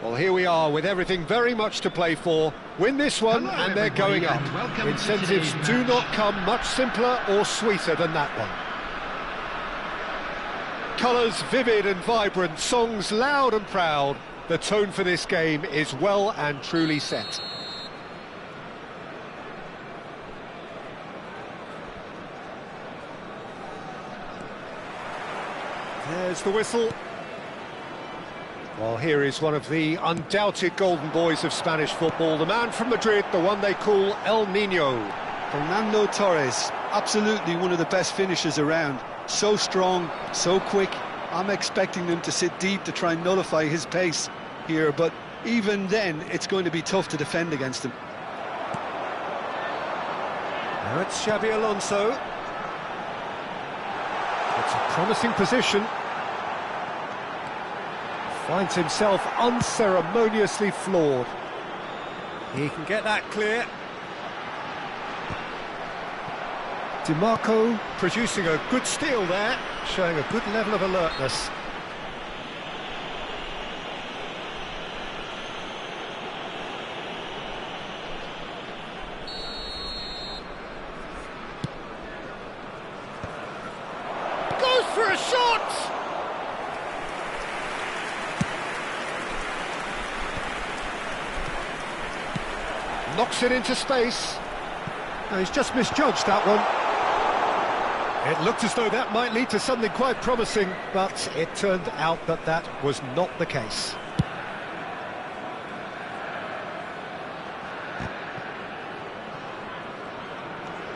Well, here we are with everything very much to play for. Win this one and they're going up. Incentives do not come much simpler or sweeter than that one. Colours vivid and vibrant, songs loud and proud. The tone for this game is well and truly set. There's the whistle. Well, here is one of the undoubted golden boys of Spanish football, the man from Madrid, the one they call El Niño. Fernando Torres, absolutely one of the best finishers around. So strong, so quick. I'm expecting them to sit deep to try and nullify his pace here, but even then, it's going to be tough to defend against him. Now it's Xabi Alonso. It's a promising position. Finds himself unceremoniously floored. He can get that clear. DiMarco producing a good steal there, showing a good level of alertness. Goes for a shot! Knocks it into space. Now, he's just misjudged that one. It looked as though that might lead to something quite promising, but it turned out that that was not the case.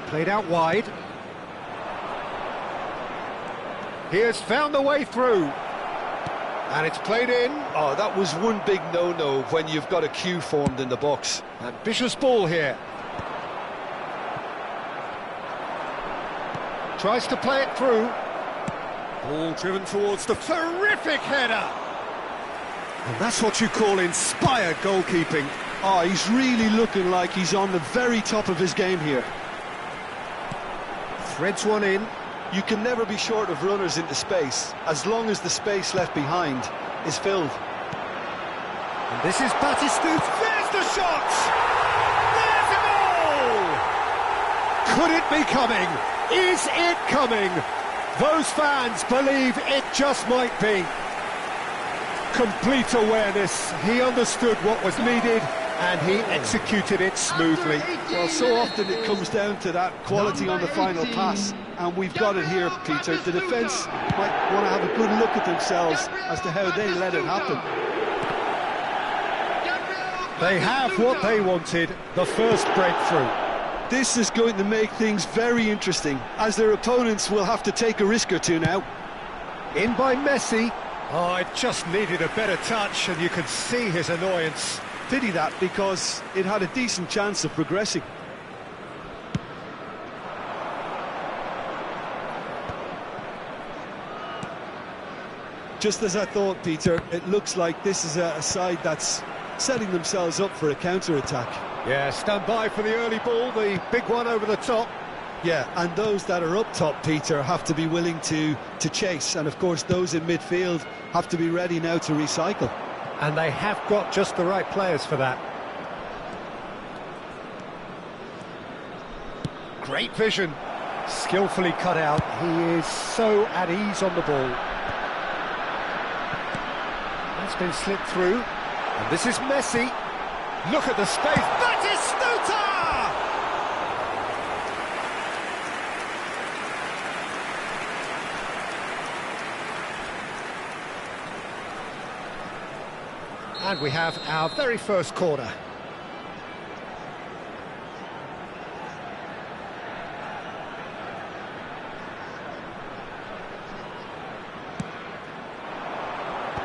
Played out wide. He has found the way through. And it's played in. Oh, that was one big no-no when you've got a queue formed in the box. Ambitious ball here. Tries to play it through. Ball driven towards the terrific header. And that's what you call inspired goalkeeping. Oh, he's really looking like he's on the very top of his game here. Threads one in. You can never be short of runners into space, as long as the space left behind is filled. And this is Batistuta. There's the shot! There's a goal! Could it be coming? Is it coming? Those fans believe it just might be. Complete awareness. He understood what was needed and he executed it smoothly. Well, so often it comes down to that quality on the final pass, and we've got it here, Peter. The defence might want to have a good look at themselves as to how they let it happen. They have what they wanted, the first breakthrough. This is going to make things very interesting, as their opponents will have to take a risk or two now. In by Messi. Oh, it just needed a better touch, and you could see his annoyance. Pity that, because it had a decent chance of progressing. Just as I thought, Peter, it looks like this is a side that's setting themselves up for a counter-attack. Yeah, stand by for the early ball, the big one over the top. Yeah, and those that are up top, Peter, have to be willing to chase, and of course those in midfield have to be ready now to recycle. And they have got just the right players for that. Great vision, skillfully cut out. He is so at ease on the ball. That's been slipped through, and this is Messi. Look at the space, Batistuta! And we have our very first corner.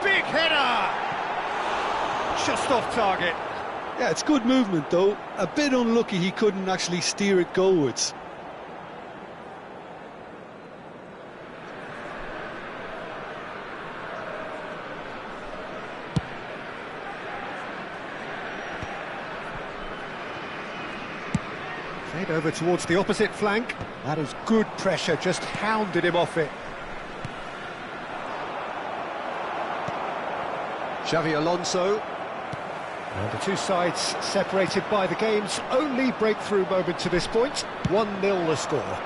Big header! Just off target. Yeah, it's good movement though. A bit unlucky he couldn't actually steer it goalwards. Played over towards the opposite flank. That is good pressure, just hounded him off it. Xabi Alonso. And the two sides separated by the game's only breakthrough moment to this point. 1-0 the score.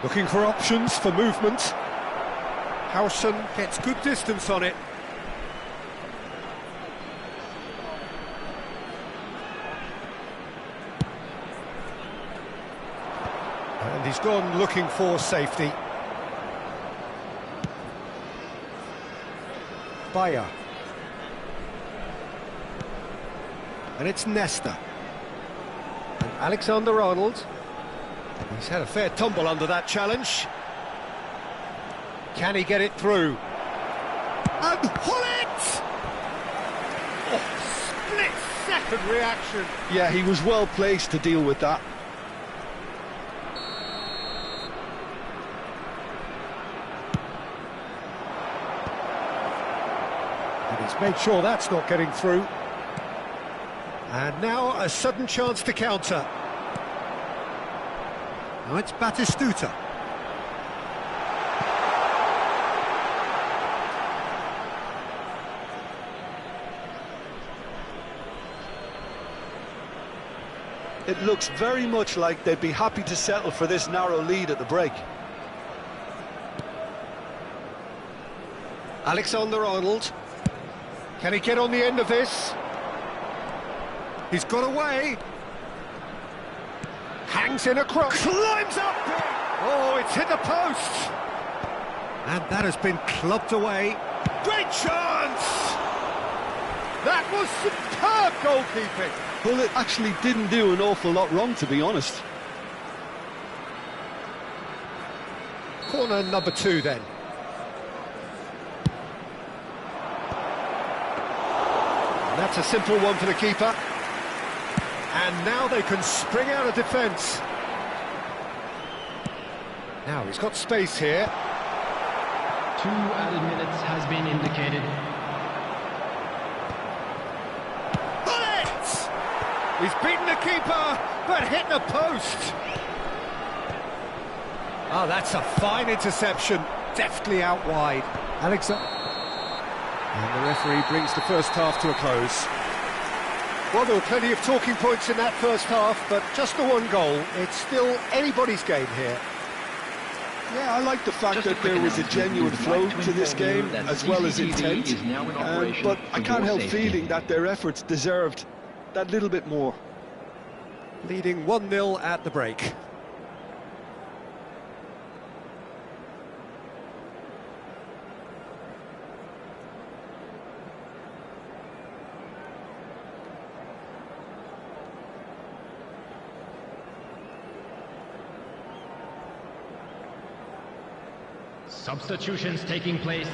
Looking for options for movement. Howson gets good distance on it. And he's gone looking for safety. Bayer. And it's Nesta. And Alexander-Arnold. He's had a fair tumble under that challenge. Can he get it through? And Hullet! Oh, split-second reaction. Yeah, he was well placed to deal with that. And he's made sure that's not getting through. And now a sudden chance to counter. Now it's Batistuta. It looks very much like they'd be happy to settle for this narrow lead at the break. Alexander-Arnold. Can he get on the end of this? He's got away. Hangs in a cross. Climbs up. Oh, it's hit the post. And that has been clubbed away. Great chance! That was superb goalkeeping. Well, it actually didn't do an awful lot wrong, to be honest. Corner number 2 then. And that's a simple one for the keeper. And now they can spring out of defence. Now he's got space here. 2 added minutes has been indicated. He's beaten the keeper, but hit the post. Oh, that's a fine interception, deftly out wide. Alexander. And the referee brings the first half to a close. Well, there were plenty of talking points in that first half, but just the one goal. It's still anybody's game here. Yeah, I like the fact that there was a genuine flow to this game, as well as intent. But I can't help feeling that their efforts deserved that little bit more. Leading 1-0 at the break. Substitutions taking place.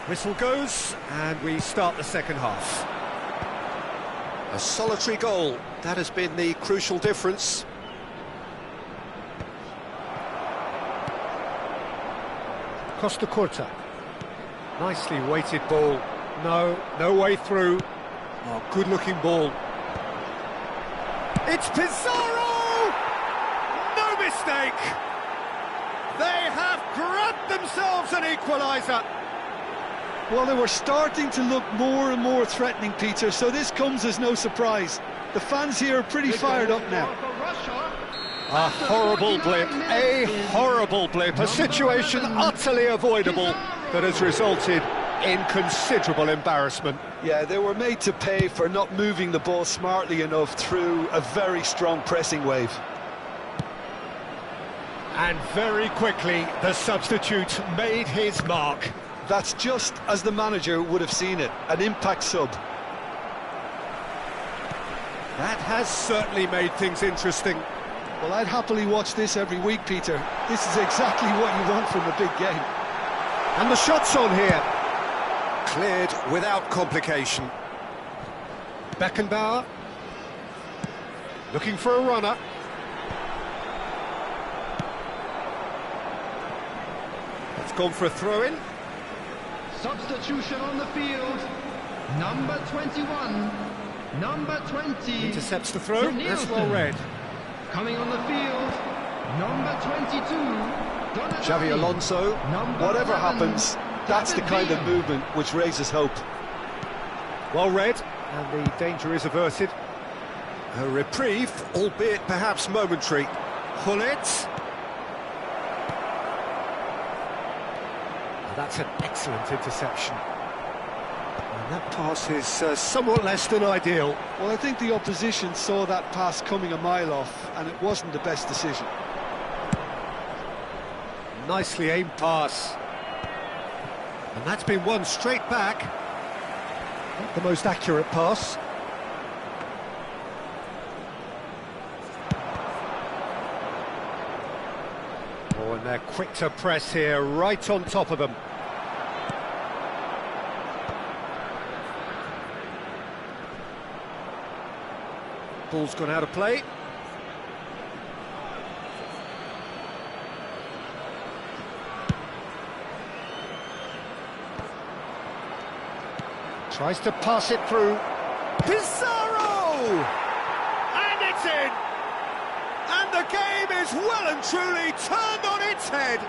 Whistle goes, and we start the second half. A solitary goal, that has been the crucial difference. Costa Curta. Nicely weighted ball. No way through. Oh, good-looking ball. It's Pizarro! No mistake! They have grabbed themselves an equaliser. Well, they were starting to look more and more threatening, Peter, so this comes as no surprise. The fans here are pretty fired up now. A horrible blip, a situation utterly avoidable that has resulted in considerable embarrassment. Yeah, they were made to pay for not moving the ball smartly enough through a very strong pressing wave. And very quickly, the substitute made his mark. That's just as the manager would have seen it, an impact sub. That has certainly made things interesting. Well, I'd happily watch this every week, Peter. This is exactly what you want from a big game. And the shot's on here. Cleared without complication. Beckenbauer. Looking for a runner. It's gone for a throw-in. Substitution on the field. Number 21. Number 20. Intercepts the throw. That's well read. Coming on the field. Number 22. Xavi Alonso. Whatever happens, that's the kind of movement which raises hope. Well read, and the danger is averted. A reprieve, albeit perhaps momentary. Hullet. That's an excellent interception. And that pass is somewhat less than ideal. Well, I think the opposition saw that pass coming a mile off, and it wasn't the best decision. Nicely aimed pass. And that's been won straight back. Not the most accurate pass. Oh, and they're quick to press here, right on top of them. Ball's gone out of play. Tries to pass it through. Pizarro! And it's in! And the game is well and truly turned on its head.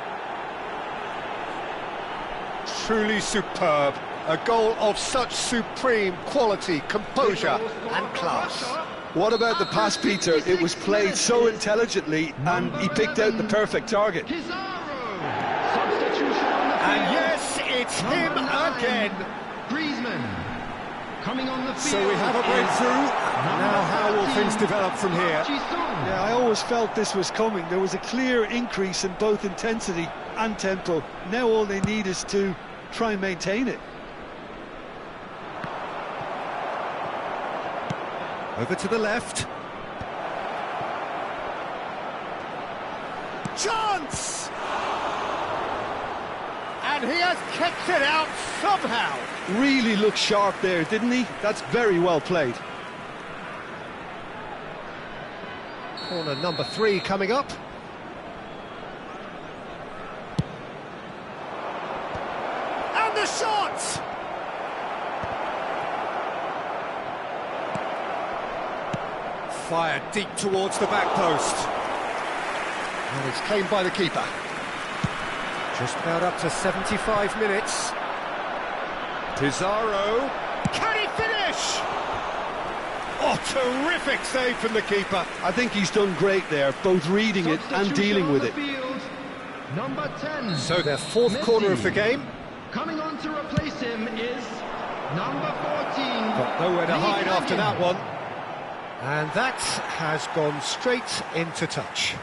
Truly superb. A goal of such supreme quality, composure and class. What about the pass, Peter? It was played so intelligently, and he picked out the perfect target. Pizarro! And yes, it's him again. Griezmann coming on the field. So we have a breakthrough. Now how will things develop from here? Yeah, I always felt this was coming. There was a clear increase in both intensity and tempo. Now all they need is to try and maintain it. Over to the left. Chance! And he has kept it out somehow. Really looked sharp there, didn't he? That's very well played. Corner number 3 coming up. And the shot! Fired deep towards the back post. And it's claimed by the keeper. Just about up to 75 minutes. Pizarro. Can he finish? Oh, terrific save from the keeper. I think he's done great there, both reading it and dealing with it. Number 10. So their fourth corner of the game. Coming on to replace him is number 14. Got nowhere to hide after that one. And that has gone straight into touch.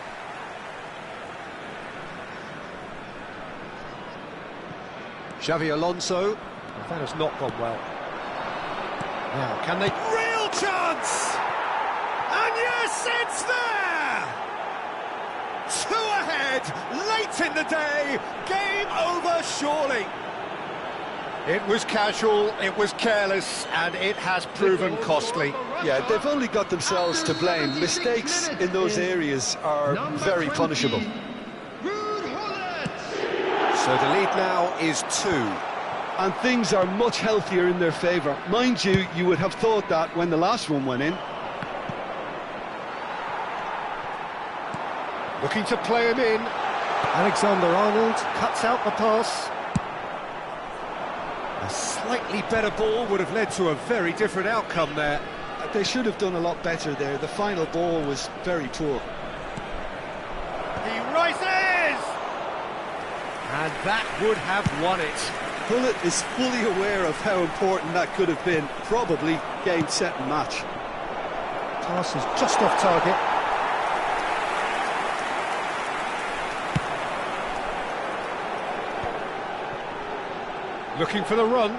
Xavi Alonso. That has not gone well. Now, can they... Real chance! And yes, it's there! 2 ahead, late in the day, game over surely. It was casual, it was careless, and it has proven costly. Yeah, they've only got themselves to blame. Mistakes in those areas are very punishable. So the lead now is 2. And things are much healthier in their favour. Mind you, you would have thought that when the last one went in. Looking to play him in. Alexander-Arnold cuts out the pass. A slightly better ball would have led to a very different outcome there. They should have done a lot better there. The final ball was very poor. He rises! And that would have won it. Hullet is fully aware of how important that could have been. Probably game, set and match. Pass is just off target. Looking for the run.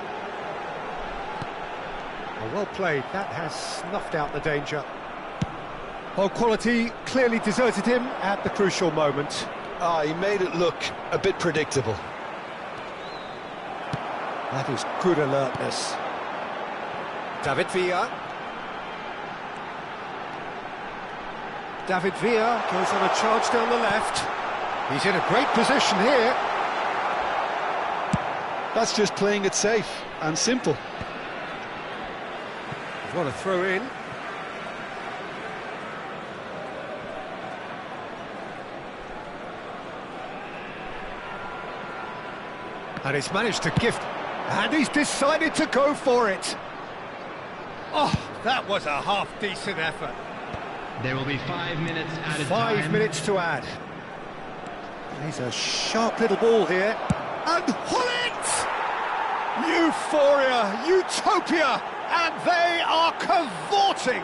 Oh, well played. That has snuffed out the danger. Well, quality clearly deserted him at the crucial moment. He made it look a bit predictable. That is good alertness. David Villa. David Villa goes on a charge down the left. He's in a great position here. That's just playing it safe and simple. What a throw in. And he's managed to gift, and he's decided to go for it. Oh, that was a half-decent effort. There will be 5 minutes added time. 5 minutes to add. He's a sharp little ball here. And Hullet! Euphoria, utopia, and they are cavorting.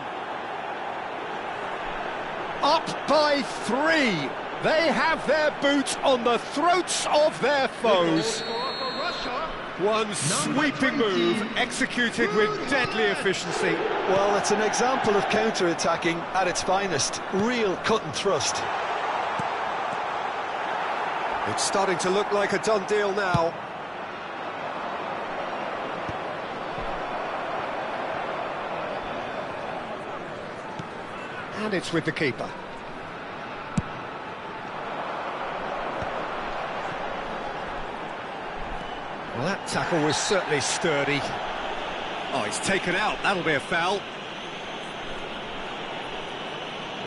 Up by 3. They have their boots on the throats of their foes. One sweeping move executed with deadly efficiency. Well, it's an example of counter-attacking at its finest. Real cut and thrust. It's starting to look like a done deal now. And it's with the keeper. Well, that tackle was certainly sturdy. Oh, he's taken out. That'll be a foul.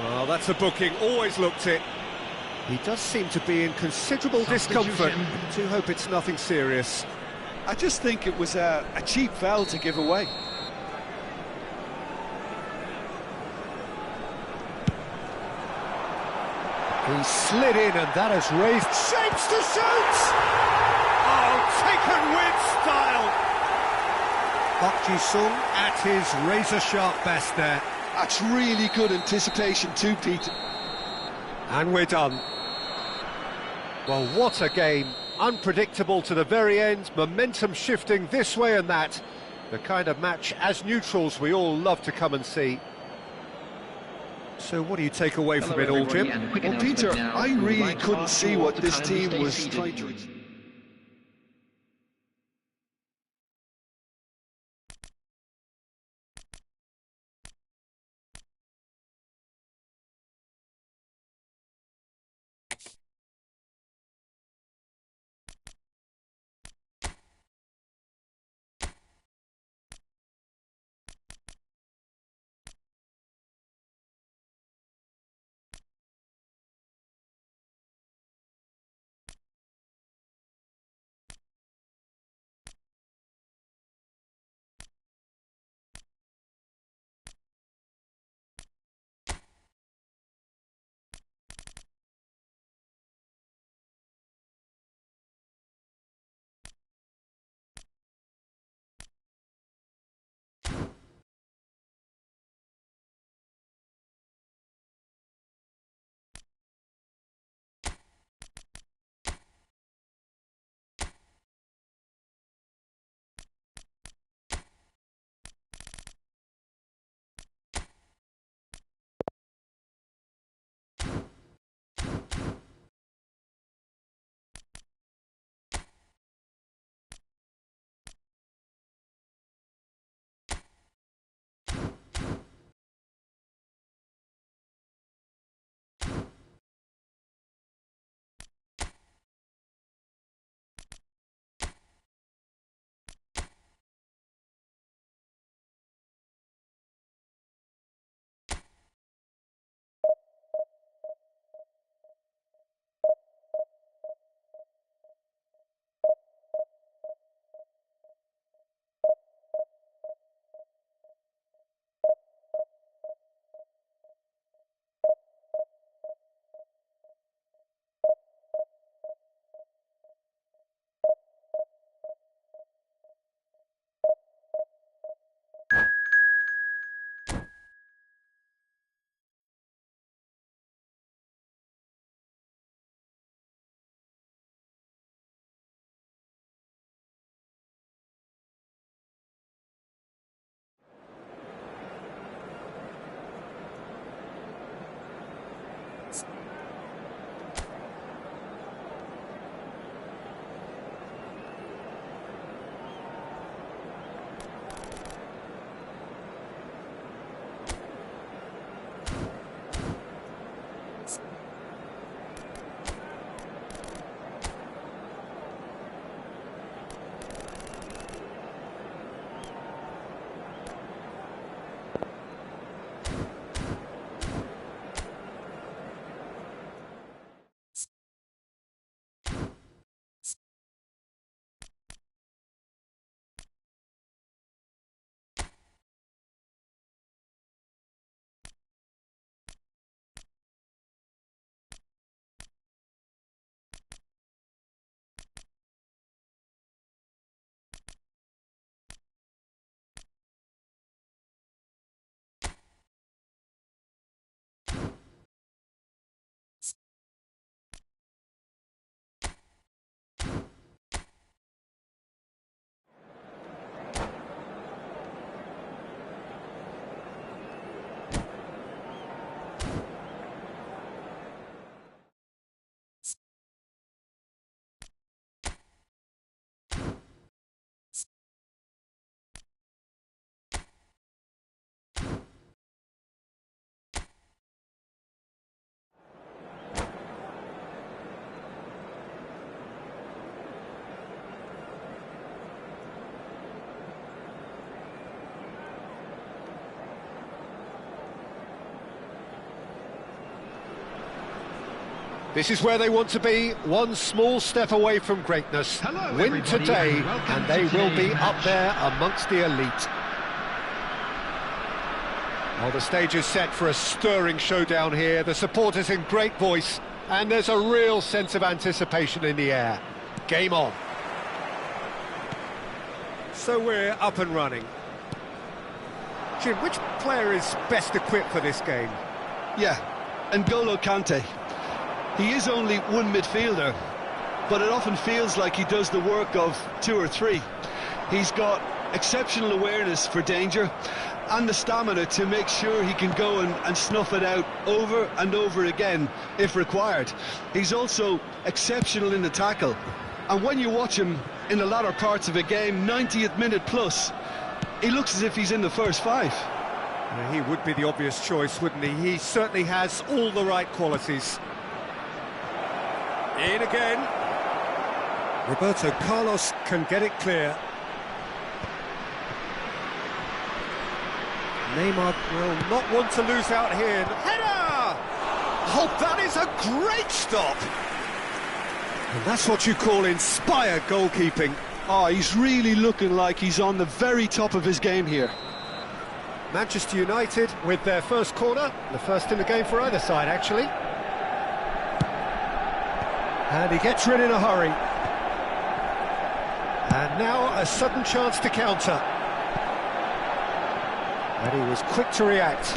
Well, that's a booking. Always looked it. He does seem to be in considerable discomfort. I do hope it's nothing serious. I just think it was a cheap foul to give away. He slid in, and that has raised shapes to shoot! Oh, taken with style! Park Ji-sung at his razor-sharp best there. That's really good anticipation too, Pete. And we're done. Well, what a game. Unpredictable to the very end, momentum shifting this way and that. The kind of match, as neutrals, we all love to come and see. So what do you take away from it all, Jim? Well, Peter, I really couldn't see what this team was trying to... This is where they want to be, one small step away from greatness. Hello, Win everybody, today, and welcome and they to will be today's up match. there amongst the elite. Well, the stage is set for a stirring showdown here. The supporters in great voice, and there's a real sense of anticipation in the air. Game on. So we're up and running. Jim, which player is best equipped for this game? Yeah, N'Golo Kante. He is only one midfielder, but it often feels like he does the work of two or three. He's got exceptional awareness for danger and the stamina to make sure he can go and snuff it out over and over again if required. He's also exceptional in the tackle, and when you watch him in the latter parts of a game, 90th minute plus, he looks as if he's in the first five. He would be the obvious choice, wouldn't he? He certainly has all the right qualities. In again. Roberto Carlos can get it clear. Neymar will not want to lose out here. Header! Oh, that is a great stop! And that's what you call inspired goalkeeping. Oh, he's really looking like he's on the very top of his game here. Manchester United with their first corner, the first in the game for either side, actually. And he gets rid in a hurry. And now a sudden chance to counter. And he was quick to react.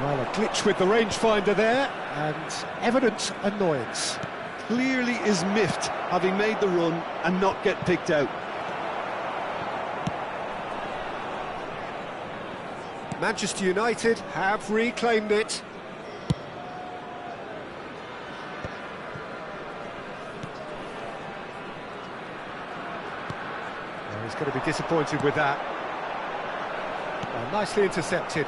Well, a glitch with the rangefinder there, and evident annoyance. Clearly is miffed having made the run and not get picked out. Manchester United have reclaimed it. Well, he's going to be disappointed with that. Well, nicely intercepted.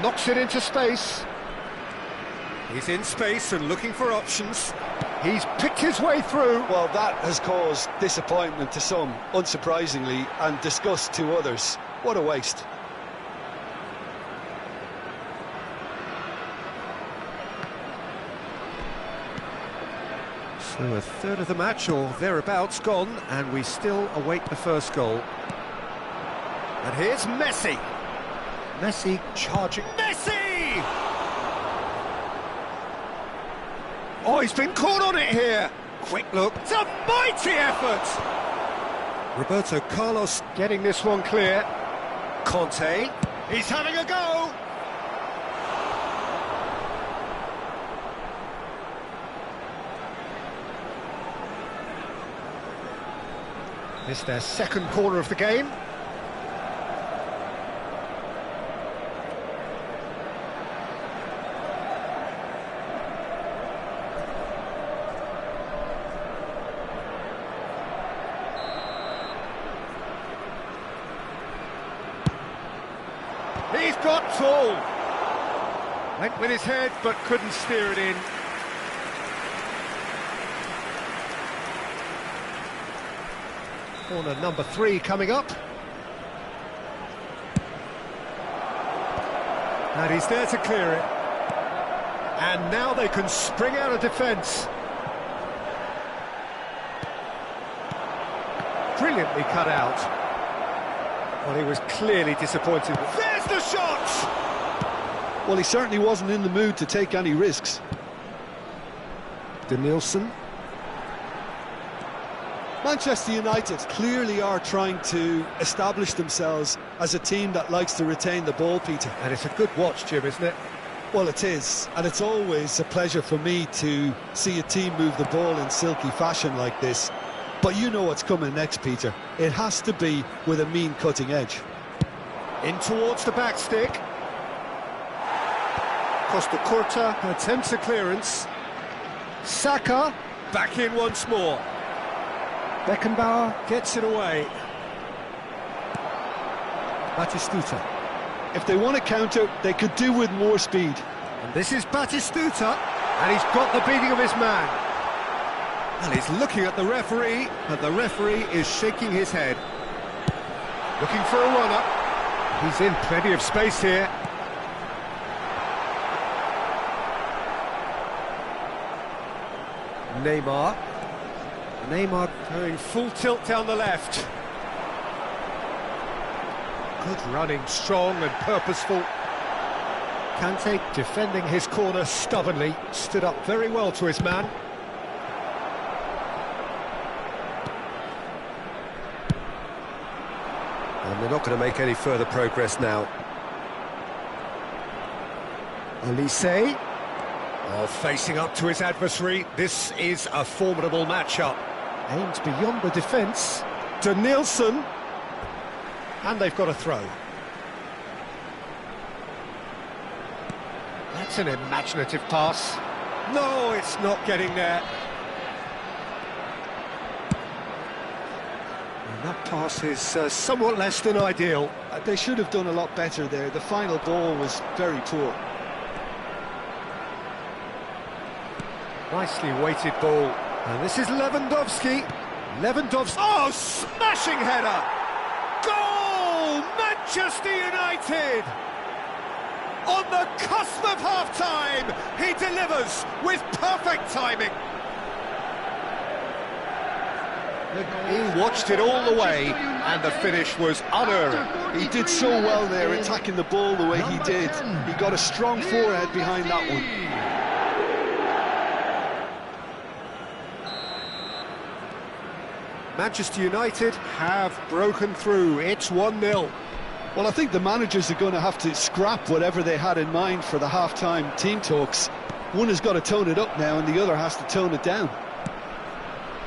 Knocks it into space. He's in space and looking for options. He's picked his way through. Well, that has caused disappointment to some, unsurprisingly, and disgust to others. What a waste. So a third of the match, or thereabouts, gone, and we still await the first goal. And here's Messi. Messi charging. Messi! Oh, he's been caught on it here. Quick look. It's a mighty effort. Roberto Carlos getting this one clear. Conte. He's having a go. It's their second corner of the game. He's got tall. Went with his head, but couldn't steer it in. Corner number 3 coming up. And he's there to clear it. And now they can spring out of defence. Brilliantly cut out. Well, he was clearly disappointed. There's the shot! Well, he certainly wasn't in the mood to take any risks. Denilson. Manchester United clearly are trying to establish themselves as a team that likes to retain the ball, Peter. And it's a good watch, Jim, isn't it? Well, it is, and it's always a pleasure for me to see a team move the ball in silky fashion like this. But you know what's coming next, Peter. It has to be with a mean cutting edge. In towards the back stick. Costa Curta attempts a clearance. Saka back in once more. Beckenbauer gets it away. Batistuta. If they want to counter, they could do with more speed. And this is Batistuta, and he's got the beating of his man. And he's looking at the referee, and the referee is shaking his head. Looking for a run-up. He's in plenty of space here. Neymar. Neymar going full tilt down the left. Good running, strong and purposeful. Kante defending his corner stubbornly, stood up very well to his man. And they're not going to make any further progress now. Elise, facing up to his adversary. This is a formidable matchup. Aimed beyond the defence. Danielson. And they've got a throw. That's an imaginative pass. No, it's not getting there. And that pass is somewhat less than ideal. They should have done a lot better there. The final ball was very poor. Nicely weighted ball. And this is Lewandowski. Lewandowski. Oh, smashing header! Goal! Manchester United! On the cusp of half-time, he delivers with perfect timing. He watched it all the way, and the finish was unerring. He did so well there, attacking the ball the way he did. He got a strong forehead behind that one. Manchester United have broken through. It's 1-0. Well, I think the managers are going to have to scrap whatever they had in mind for the half-time team talks. One has got to tone it up now, and the other has to tone it down.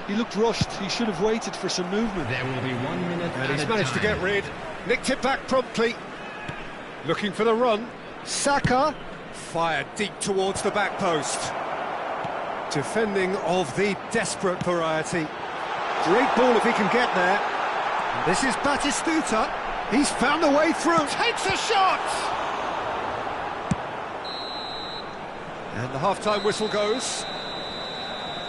He looked rushed. He should have waited for some movement. There will be 1 minute. And he's managed to get rid. Nicked it back promptly. Looking for the run. Saka fired deep towards the back post. Defending of the desperate variety. Great ball if he can get there. And this is Batistuta. He's found a way through. Takes a shot! And the half-time whistle goes.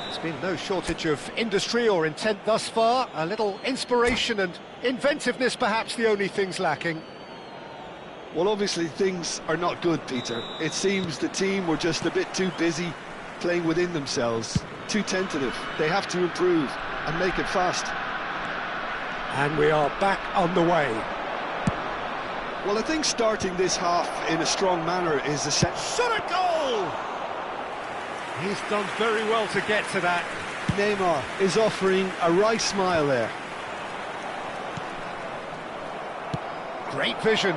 There's been no shortage of industry or intent thus far. A little inspiration and inventiveness, perhaps the only things lacking. Well, obviously things are not good, Peter. It seems the team were just a bit too busy playing within themselves, too tentative. They have to improve and make it fast. And we are back on the way. Well, I think starting this half in a strong manner is essential. Shot at goal! He's done very well to get to that. Neymar is offering a right smile there. Great vision.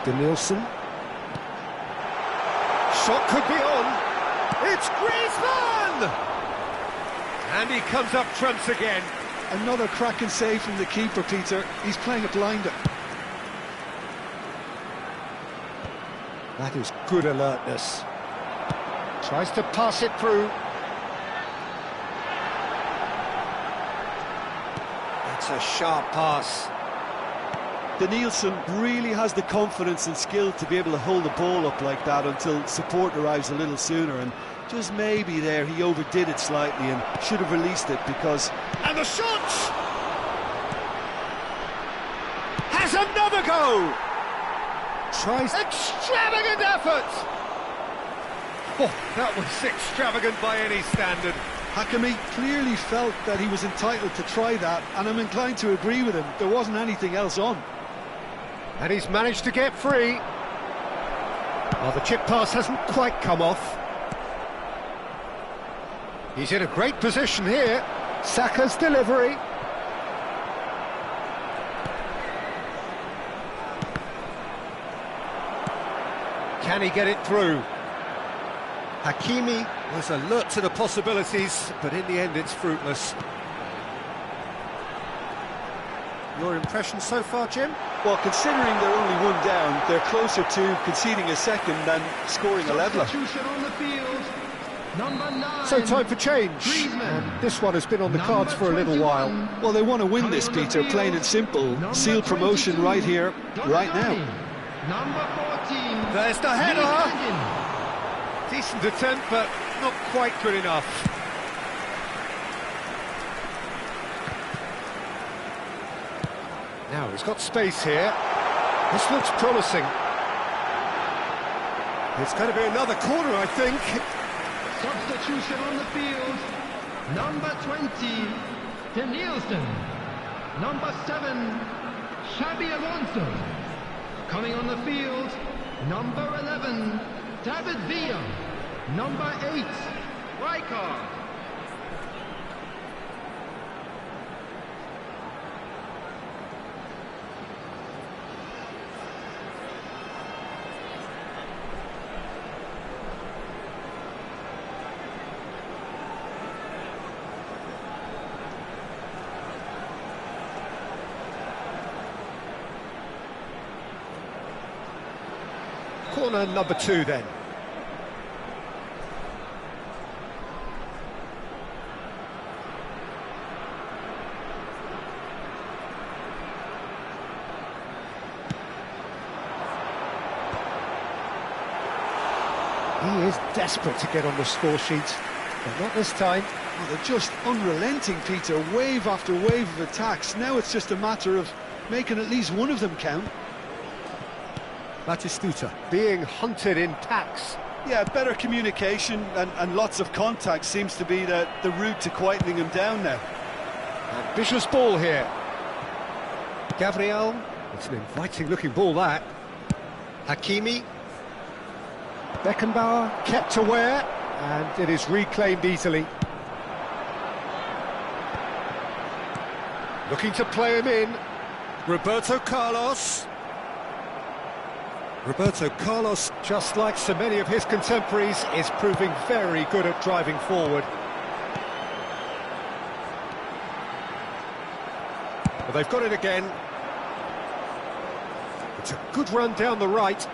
Danielson. Shot could be on. It's Griezmann! And he comes up trumps again. Another cracking save from the keeper, Peter. He's playing a blinder. That is good alertness. Tries to pass it through. That's a sharp pass. Danielson really has the confidence and skill to be able to hold the ball up like that until support arrives a little sooner, and just maybe there he overdid it slightly and should have released it because... And the shot! Has another go! Tries... Extravagant effort! Oh, that was extravagant by any standard. Hakimi clearly felt that he was entitled to try that, and I'm inclined to agree with him. There wasn't anything else on. And he's managed to get free. Well, the chip pass hasn't quite come off. He's in a great position here. Saka's delivery. Can he get it through? Hakimi was alert to the possibilities, but in the end it's fruitless. Your impression so far, Jim? Well, considering they're only one down, they're closer to conceding a second than scoring a leveller. So time for change. And this one has been on the cards for a little while. Well, they want to win this, Peter, plain and simple. Seal promotion right here, right now. There's the header! Decent attempt, but not quite good enough. Now he's got space here. This looks promising. It's going to be another corner, I think. Substitution on the field. Number 20, De Nielsen. Number 7, Xabi Alonso. Coming on the field, number 11, David Villa. Number 8, Rijkaard. Corner number 2 then. He is desperate to get on the score sheet, but not this time. Well, they're just unrelenting, Peter. Wave after wave of attacks. Now it's just a matter of making at least one of them count. Batistuta being hunted in packs. Yeah, better communication and lots of contact seems to be the route to quietening him down now. Ambitious ball here. Gabriel, it's an inviting looking ball that. Hakimi. Beckenbauer kept aware, and it is reclaimed easily. Looking to play him in. Roberto Carlos. Roberto Carlos, just like so many of his contemporaries, is proving very good at driving forward. Well, they've got it again. It's a good run down the right.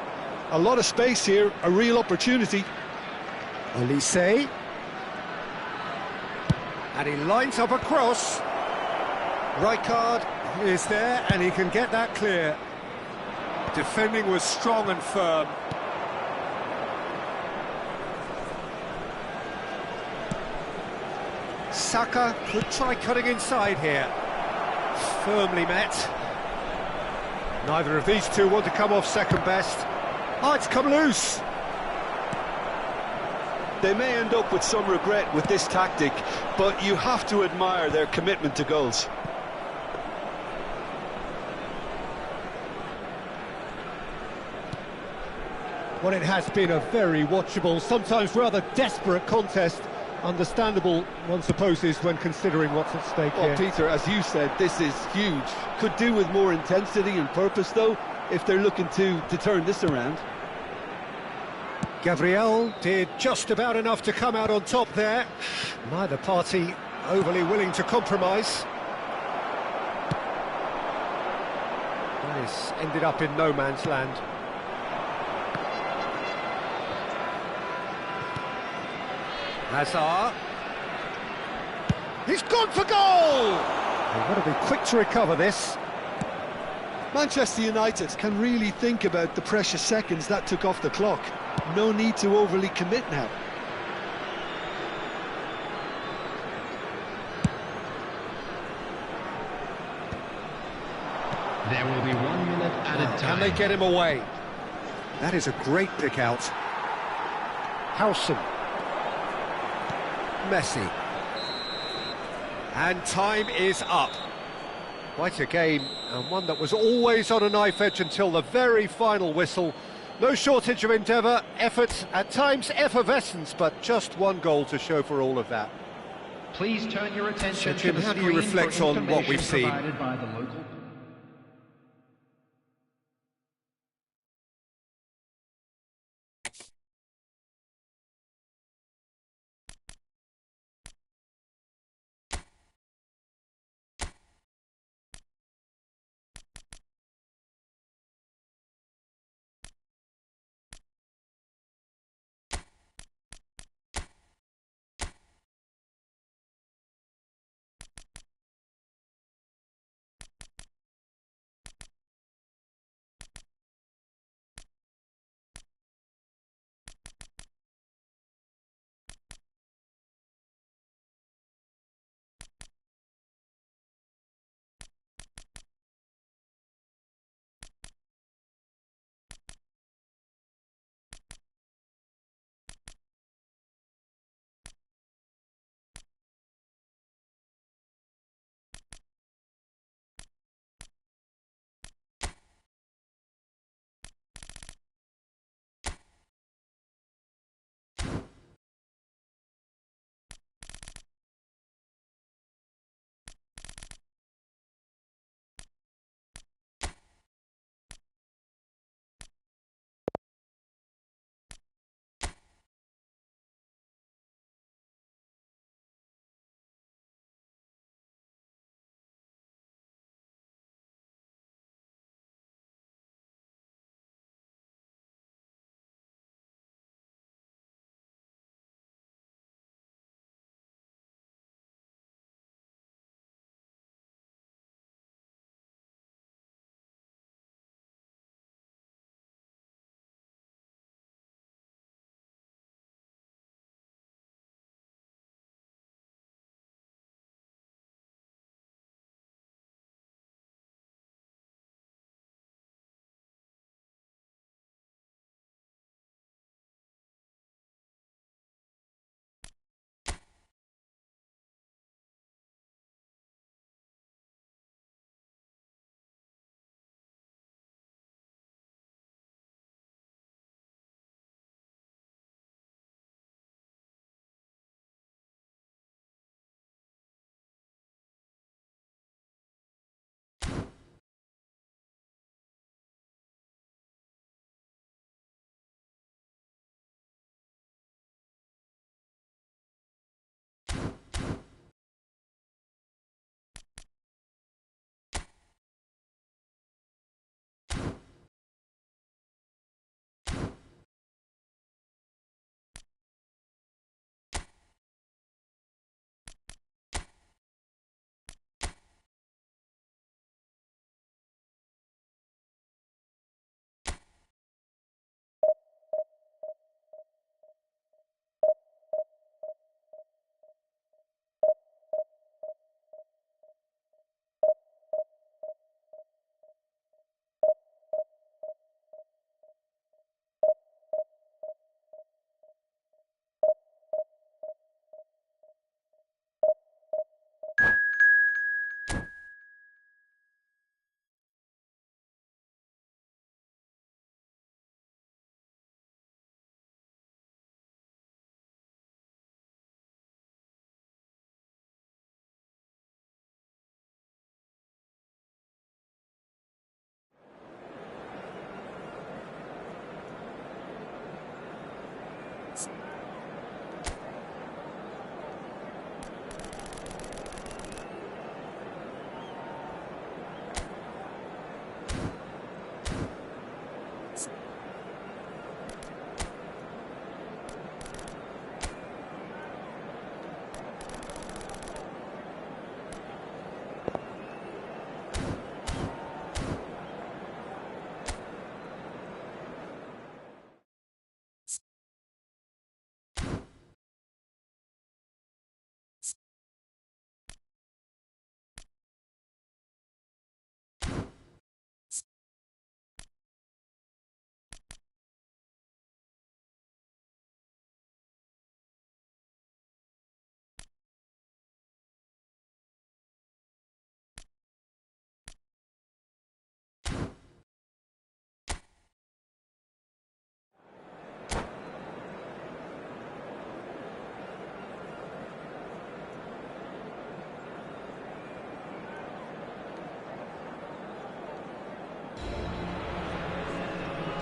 A lot of space here, a real opportunity. Elise. And he lines up a cross. Rijkaard is there, and he can get that clear. Defending was strong and firm. Saka could try cutting inside here. Firmly met. Neither of these two want to come off second best. Oh, it's come loose. They may end up with some regret with this tactic, but you have to admire their commitment to goals. Well, it has been a very watchable, sometimes rather desperate contest. Understandable, one supposes, when considering what's at stake Well, here. Peter, as you said, this is huge. Could do with more intensity and purpose, though, if they're looking to turn this around. Gabriel did just about enough to come out on top there. Neither party overly willing to compromise. This ended up in no man's land. Hazard. He's gone for goal! They've got to be quick to recover this. Manchester United can really think about the precious seconds that took off the clock. No need to overly commit now. There will be 1 minute added time. Can they get him away? That is a great pick out. Howson. Messi. And time is up. Quite a game, and one that was always on a knife edge until the very final whistle. No shortage of endeavour, effort, at times effervescence, but just one goal to show for all of that. Please turn your attention to Jim, the how do you screen reflect for on what we've information seen? provided by the local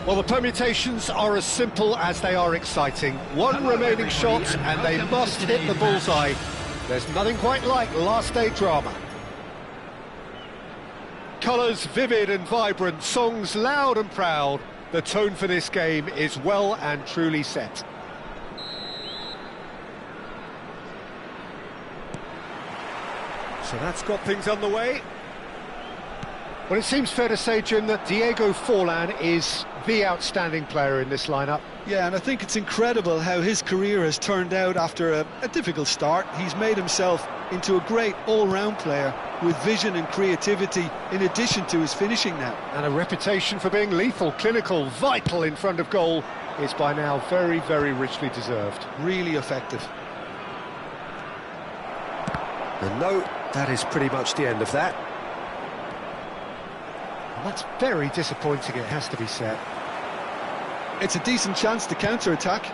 Well, the permutations are as simple as they are exciting. One remaining shot and they must hit the bullseye. There's nothing quite like last day drama. Colours vivid and vibrant, songs loud and proud. The tone for this game is well and truly set. So that's got things underway. Well, it seems fair to say, Jim, that Diego Forlan is the outstanding player in this lineup. Yeah, and I think it's incredible how his career has turned out after a difficult start. He's made himself into a great all-round player with vision and creativity in addition to his finishing now. And a reputation for being lethal, clinical, vital in front of goal is by now very, very richly deserved. Really effective. And no, that is pretty much the end of that. And that's very disappointing, it has to be said. It's a decent chance to counter-attack.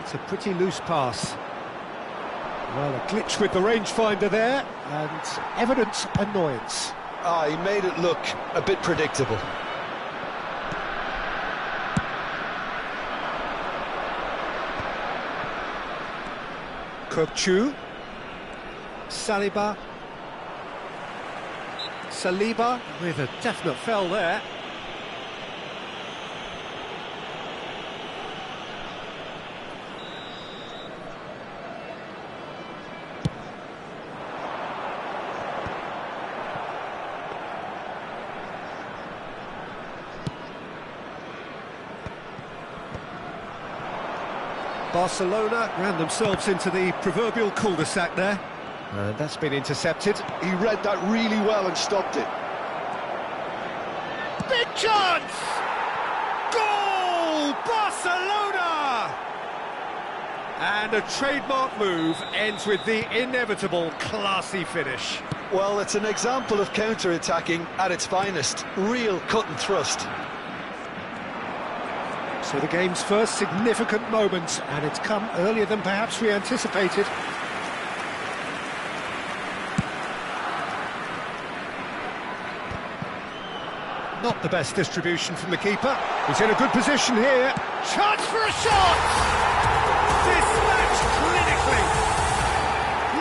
It's a pretty loose pass. Well, a glitch with the rangefinder there, and evident annoyance. Ah, he made it look a bit predictable. Kökçü. Saliba with a definite fell there. Barcelona ran themselves into the proverbial cul-de-sac there. And that's been intercepted. He read that really well and stopped it. Big chance! Goal! Barcelona! And a trademark move ends with the inevitable classy finish. Well, it's an example of counter-attacking at its finest. Real cut and thrust. So the game's first significant moment, and it's come earlier than perhaps we anticipated. Not the best distribution from the keeper. He's in a good position here. Chance for a shot! Dispatched clinically.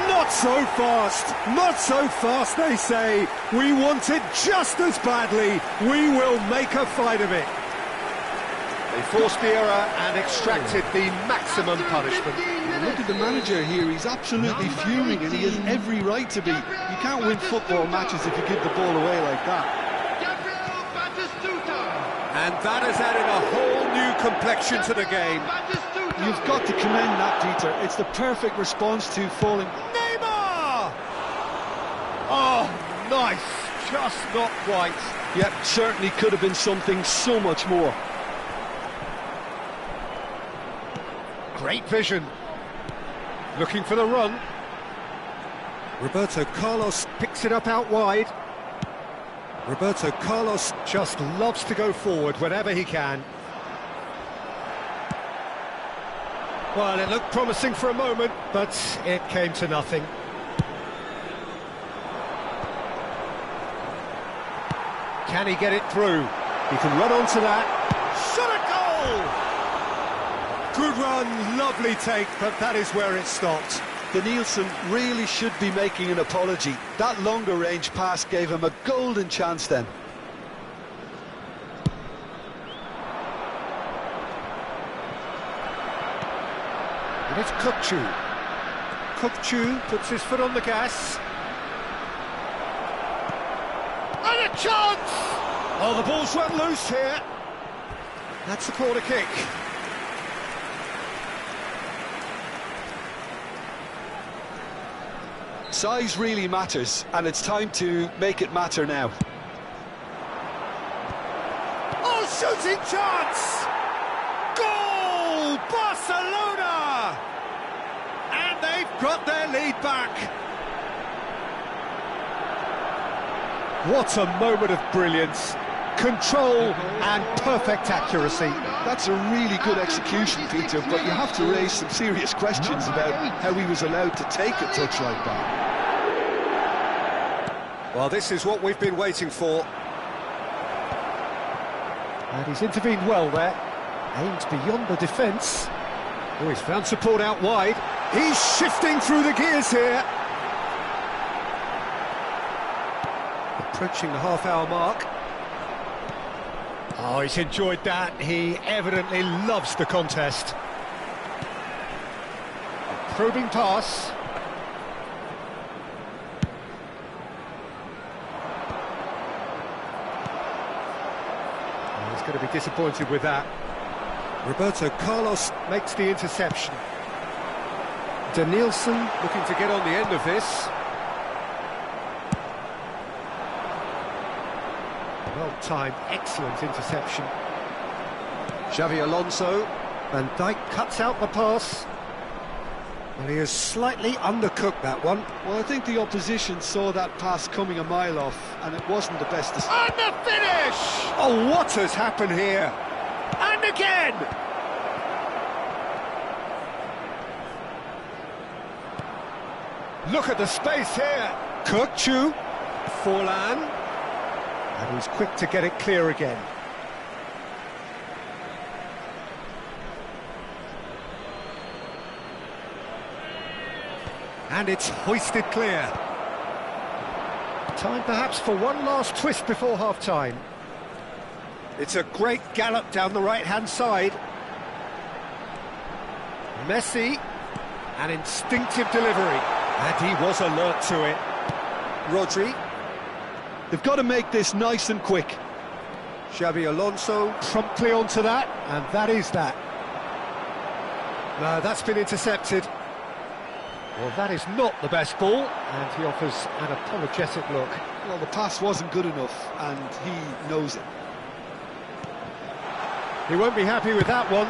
Not so fast, not so fast, they say. We want it just as badly. We will make a fight of it. They forced the error and extracted the maximum punishment. Look at the manager here, he's absolutely fuming and he has every right to be. You can't win football matches if you give the ball away like that. And that has added a whole new complexion to the game. You've got to commend that, Dieter. It's the perfect response to falling. Neymar! Oh, nice. Just not quite. Yep, certainly could have been something so much more. Great vision. Looking for the run. Roberto Carlos picks it up out wide. Roberto Carlos just loves to go forward whenever he can. Well, it looked promising for a moment, but it came to nothing. Can he get it through? He can run onto that. Shot a goal! Good run, lovely take, but that is where it stopped. The Nielsen really should be making an apology. That longer range pass gave him a golden chance then. And it's Kökçü. Kökçü puts his foot on the gas. And a chance! Oh, the ball's run loose here. That's a corner kick. Size really matters, and it's time to make it matter now. Oh, shooting chance! Goal! Barcelona! And they've got their lead back. What a moment of brilliance. Control and perfect accuracy. That's a really good execution, Peter, but you have to raise some serious questions about how he was allowed to take a touch like that. Well, this is what we've been waiting for. And he's intervened well there. Aimed beyond the defence. Oh, he's found support out wide. He's shifting through the gears here. Approaching the half-hour mark. Oh, he's enjoyed that. He evidently loves the contest. A probing pass. Oh, he's going to be disappointed with that. Roberto Carlos makes the interception. Danielson looking to get on the end of this. Well-timed, excellent interception. Xavi Alonso. Van Dijk cuts out the pass. Well, he has slightly undercooked that one. Well, I think the opposition saw that pass coming a mile off, and it wasn't the best. And the finish! Oh, what has happened here? And again! Look at the space here. Kirkchu. Forlan. And he's quick to get it clear again. And it's hoisted clear. Time perhaps for one last twist before half-time. It's a great gallop down the right-hand side. Messi. An instinctive delivery. And he was alert to it. Rodri. They've got to make this nice and quick. Xavi Alonso promptly onto that, and that is that. No, that's been intercepted. Well, that is not the best ball, and he offers an apologetic look. Well, the pass wasn't good enough, and he knows it. He won't be happy with that one.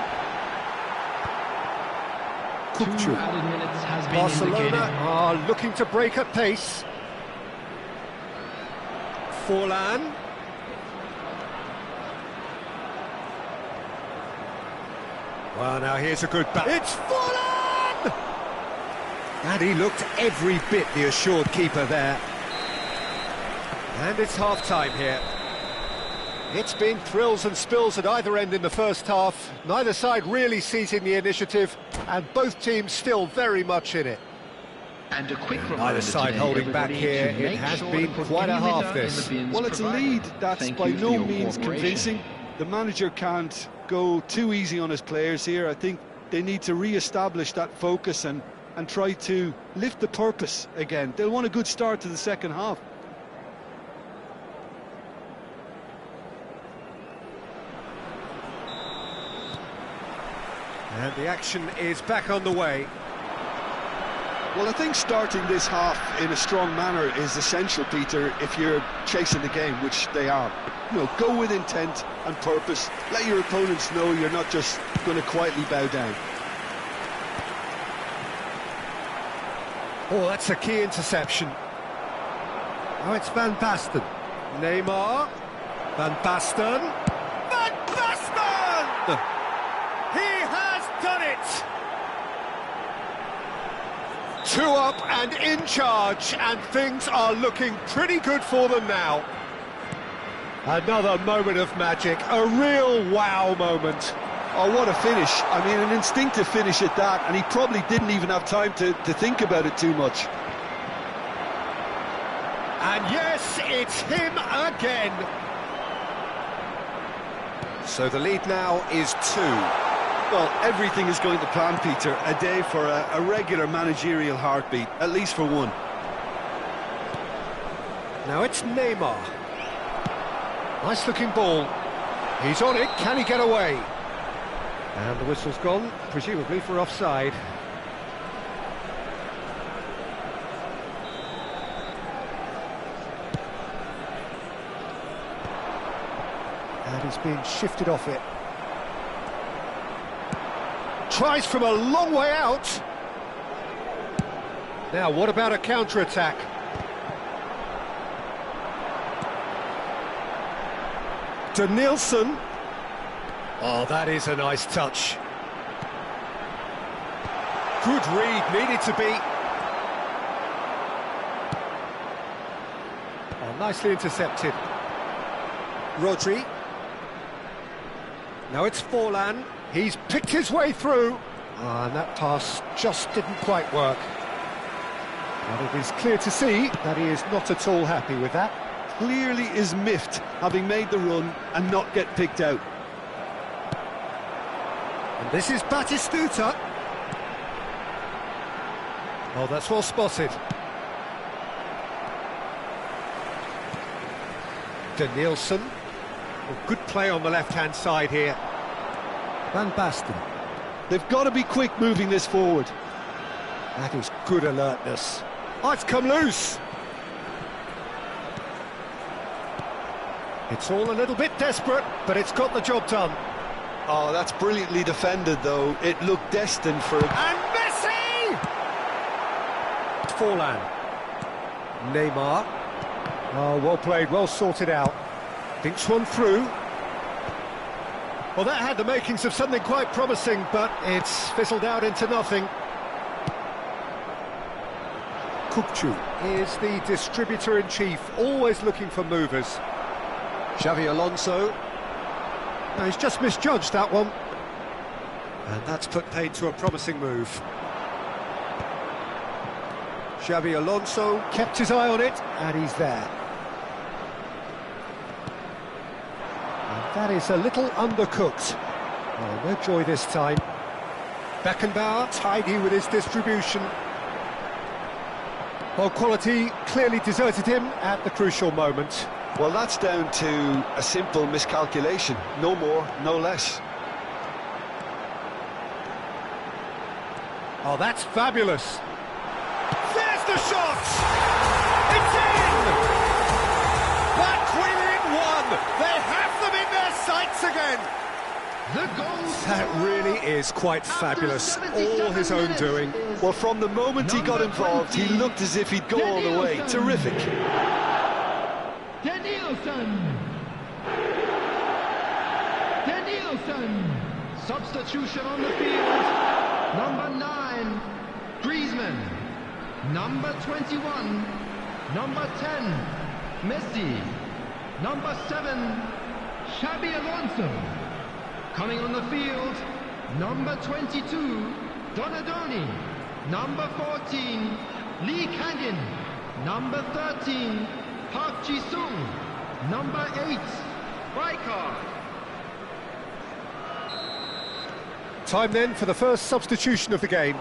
2 added minutes has been Barcelona indicated. are looking to break at pace. Forlan. Well, now here's a good back. It's Forlan! And he looked every bit the assured keeper there. And it's half-time here. It's been thrills and spills at either end in the first half. Neither side really seizing the initiative, and both teams still very much in it. And a quick reminder Neither side today, holding back everybody, here. to It make has sure been to put quite a any half, litter in this. the bins Well, it's a provided. lead that's Thank by you for no your means cooperation. convincing. The manager can't go too easy on his players here. I think they need to re-establish that focus and try to lift the purpose again. They'll want a good start to the second half. And the action is back on the way. Well, I think starting this half in a strong manner is essential, Peter, if you're chasing the game, which they are. You know, go with intent and purpose. Let your opponents know you're not just going to quietly bow down. Oh, that's a key interception. Oh, it's Van Basten. Neymar. Van Basten. Van Basten! He has done it! 2 up and in charge, and things are looking pretty good for them now. Another moment of magic, a real wow moment. Oh, what a finish. I mean, an instinctive finish at that, and he probably didn't even have time to think about it too much. And yes, it's him again. So the lead now is 2. Well, everything is going to plan, Peter. A day for a regular managerial heartbeat, at least for one. Now it's Neymar. Nice looking ball. He's on it, can he get away? And the whistle's gone, presumably for offside. And he's being shifted off it. Tries from a long way out. Now, what about a counter-attack? Danielson. Oh, that is a nice touch. Good read, needed to be. Oh, nicely intercepted. Rodri. Now it's Forlan. He's picked his way through. And that pass just didn't quite work. But it is clear to see that he is not at all happy with that. Clearly is miffed, having made the run and not get picked out. And this is Batistuta. Oh, that's well spotted. Nielsen. Well, good play on the left-hand side here. Van Basten. They've got to be quick moving this forward. That is good alertness. Oh, it's come loose. It's all a little bit desperate, but it's got the job done. Oh, that's brilliantly defended, though. It looked destined for... And Messi! Forlan. Neymar. Oh, well played, well sorted out. Thinks one through. Well, that had the makings of something quite promising, but it's fizzled out into nothing. Kukcu is the distributor-in-chief, always looking for movers. Xavi Alonso. No, he's just misjudged that one. And that's put paid to a promising move. Xavi Alonso kept his eye on it, and he's there. And that is a little undercooked. Oh, no joy this time. Beckenbauer tidy with his distribution. Well, quality clearly deserted him at the crucial moment. Well, that's down to a simple miscalculation. No more, no less. Oh, that's fabulous. There's the shot! It's in! Back within one! They have them in their sights again! The goal. That really is quite fabulous. All his own doing. Well, from the moment he got involved, he looked as if he'd go all the way. Terrific. Danielson. Substitution on the field. Number 9, Griezmann. Number 21, number 10, Messi. Number 7, Xabi Alonso. Coming on the field, number 22, Donadoni. Number 14, Lee Kangin. Number 13, Park Ji-sung. Number 8, Rijkaard. Time then for the first substitution of the game.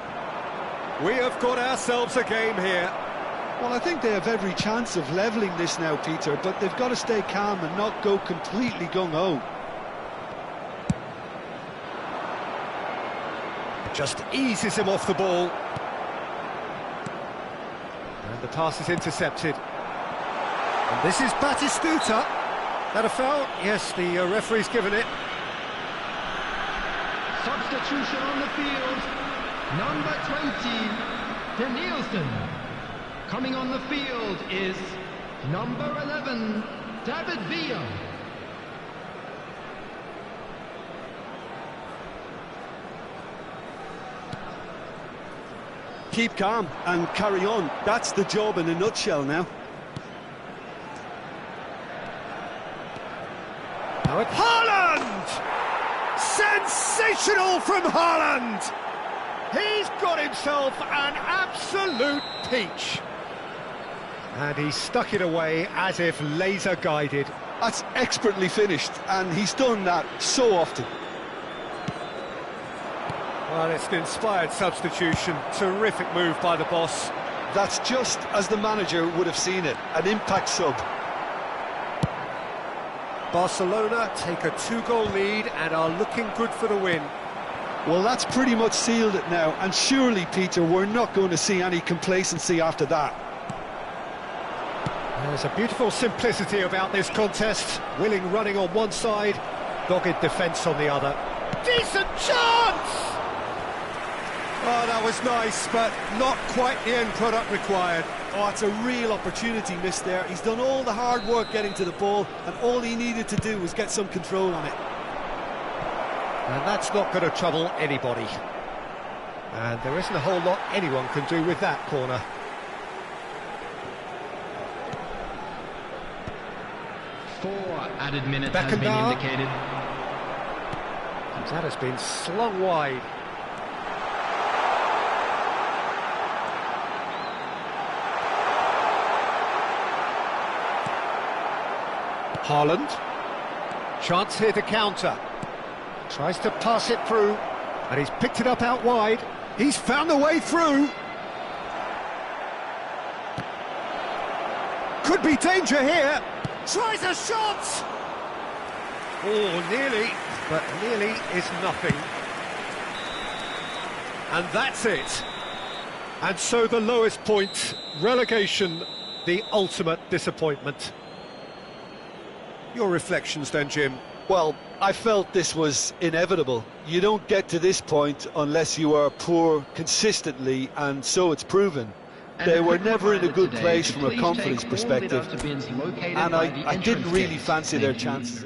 We have got ourselves a game here. Well, I think they have every chance of levelling this now, Peter, but they've got to stay calm and not go completely gung-ho. Just eases him off the ball. And the pass is intercepted. And this is Batistuta. That a foul? Yes, the referee's given it. Substitution on the field. Number 20, Danielson. Coming on the field is number 11, David Villa. Keep calm and carry on. That's the job in a nutshell now. Now it's Haaland! Sensational from Haaland! He's got himself an absolute peach. And he stuck it away as if laser-guided. That's expertly finished, and he's done that so often. Well, it's an inspired substitution. Terrific move by the boss. That's just as the manager would have seen it, an impact sub. Barcelona take a 2-goal lead and are looking good for the win. Well, that's pretty much sealed it now, and surely, Peter, we're not going to see any complacency after that. There's a beautiful simplicity about this contest. Willing running on one side, dogged defence on the other. Decent chance! Oh, that was nice, but not quite the end product required. Oh, it's a real opportunity missed there. He's done all the hard work getting to the ball, and all he needed to do was get some control on it. And that's not going to trouble anybody. And there isn't a whole lot anyone can do with that corner. Four added minutes has been indicated. That has been slung wide. Haaland. Chance here to counter. Tries to pass it through, and he's picked it up out wide. He's found a way through. Could be danger here. Tries a shot! Oh, nearly, but nearly is nothing. And that's it. And so the lowest point, relegation, the ultimate disappointment. Your reflections then, Jim? Well, I felt this was inevitable. You don't get to this point unless you are poor consistently, and so it's proven. They were never in a good place from a confidence perspective, and I didn't really fancy their chances.